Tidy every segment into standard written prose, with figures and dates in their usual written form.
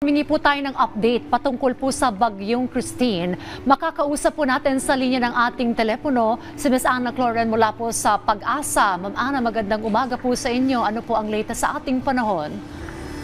Humingi po tayo ng update patungkol po sa bagyong Christine. Makakausap po natin sa linya ng ating telepono si Ms. Ana Cloren mula po sa Pag-asa. Ma'am Ana, magandang umaga po sa inyo. Ano po ang latest sa ating panahon?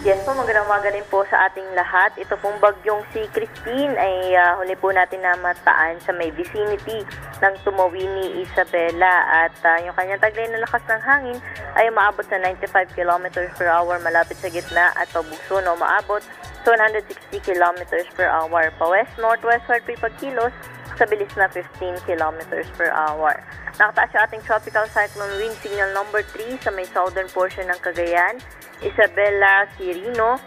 Yes po, magandang umaga rin po sa ating lahat. Ito pong bagyong si Christine ay huli po natin namataan sa may vicinity ng Tumawini, Isabela. At yung kanyang taglay na lakas ng hangin ay umaabot sa 95 km per hour malapit sa gitna at pabugso na umaabot sa 160 km per hour. Pa-west-northwestward po pagkilos sa bilis na 15 km per hour. Nakataas yung ating tropical cyclone wind signal number 3 sa may southern portion ng Cagayan, Isabela, Quirino,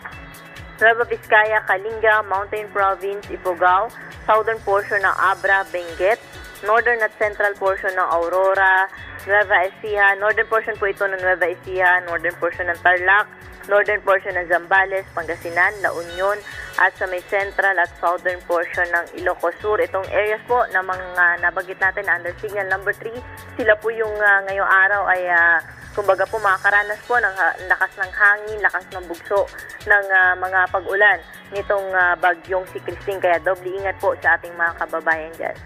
Nueva Vizcaya, Kalinga, Mountain Province, Ifugao, southern portion ng Abra, Benguet, northern at central portion ng Aurora, Nueva Ecija, northern portion po ito ng Nueva Ecija, northern portion ng Tarlac, northern portion ng Zambales, Pangasinan, La Union, at sa may central at southern portion ng Ilocos Sur. Itong areas po na mga nabanggit natin under signal number 3, sila po yung ngayong araw ay kumbaga po makakaranas po ng lakas ng hangin, lakas ng bugso ng mga pag-ulan nitong bagyong si Christine. Kaya doble ingat po sa ating mga kababayan dyan.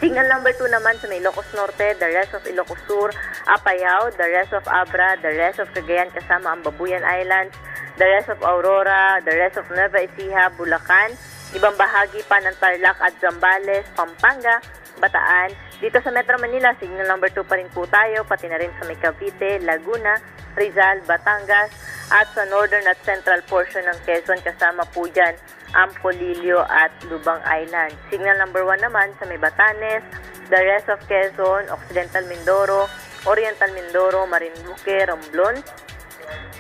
Signal number 2 naman sa may Ilocos Norte, the rest of Ilocos Sur, Apayao, the rest of Abra, the rest of Cagayan kasama ang Babuyan Islands, the rest of Aurora, the rest of Nueva Ecija, Bulacan, ibang bahagi pa ng Tarlac at Zambales, Pampanga, Bataan. Dito sa Metro Manila, signal number 2 pa rin po tayo, pati na rin sa may Cavite, Laguna, Rizal, Batangas, at sa northern at central portion ng Quezon kasama po dyan ang Polillo at Lubang Island. Signal number 1 naman sa may Batanes, the rest of Quezon, Occidental Mindoro, Oriental Mindoro, Marinduque, Romblon,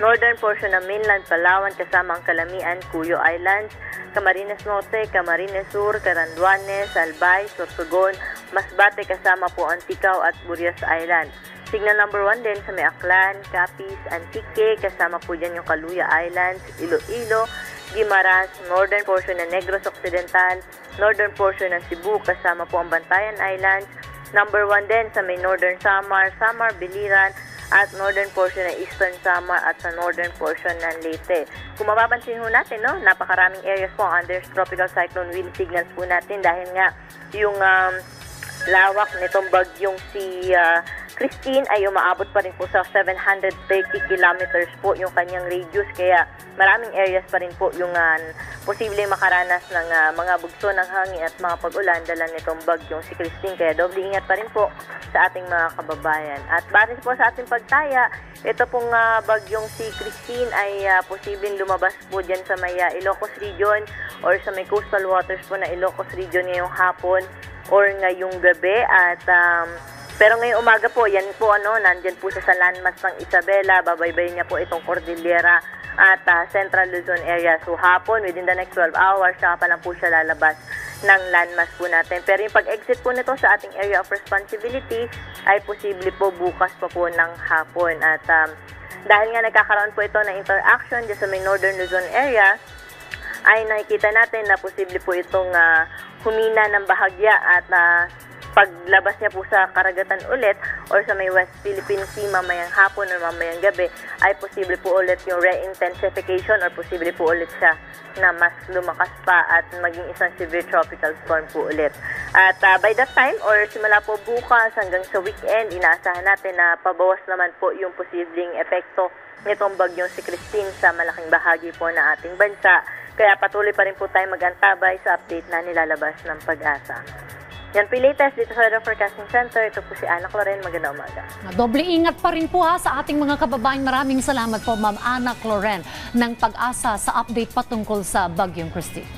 northern portion ng mainland Palawan kasama ang Calamian, Cuyo Islands, Camarines Norte, Camarines Sur, Caranduanes, Albay, Sorsogon, Masbate kasama po Anticao at Burias Island. Signal number 1 din sa may Aklan, Capiz, Antique, kasama po dyan yung Kaluya Islands, Iloilo, Guimaras, northern portion ng Negros Occidental, northern portion ng Cebu, kasama po ang Bantayan Islands. Number 1 din sa may northern Samar, Biliran, at northern portion ng Eastern Samar at sa northern portion ng Leyte. Kung mapapansin ho natin, no, napakaraming areas po under tropical cyclone wind signals po natin dahil nga yung lawak nitong bagyong si Christine ay umaabot pa rin po sa 730 kilometers po yung kanyang radius. Kaya maraming areas pa rin po yung posibleng makaranas ng mga bugso ng hangin at mga pag-ulan dala nitong bagyong si Christine. Kaya doble ingat pa rin po sa ating mga kababayan. At base po sa ating pagtaya, ito pong bagyong si Christine ay posibleng lumabas po dyan sa may Ilocos region or sa may coastal waters po na Ilocos region ngayong hapon or ngayong gabi. At pero ngayong umaga po, yan po nandyan po siya sa landmass ng Isabela, babaybayin niya po itong Cordillera at Central Luzon area. So hapon, within the next 12 hours, saka pa lang po siya lalabas ng landmass po natin. Pero yung pag-exit po nito sa ating area of responsibility ay posible po bukas pa po ng hapon. At dahil nga nagkakaroon po ito ng interaction dyan sa may Northern Luzon area, ay nakikita natin na posible po itong humina ng bahagya at paglabas niya po sa karagatan ulit or sa may West Philippine Sea mamayang hapon o mamayang gabi ay posible po ulit yung re-intensification or posible po ulit siya na mas lumakas pa at maging isang severe tropical storm po ulit. At by that time or simula po bukas hanggang sa weekend, inaasahan natin na pabawas naman po yung posibleng epekto nitong bagyong si Christine sa malaking bahagi po na ating bansa. Kaya patuloy pa rin po tayo mag-antabay sa update na nilalabas ng Pag-asa. Yan po latest dito sa Weather Forecasting Center. Ito po si Ana Cloren. Magandang umaga. Doble ingat pa rin po sa ating mga kababayan. Maraming salamat po Ma'am Ana Cloren ng Pag-asa sa update patungkol sa bagyong Christine.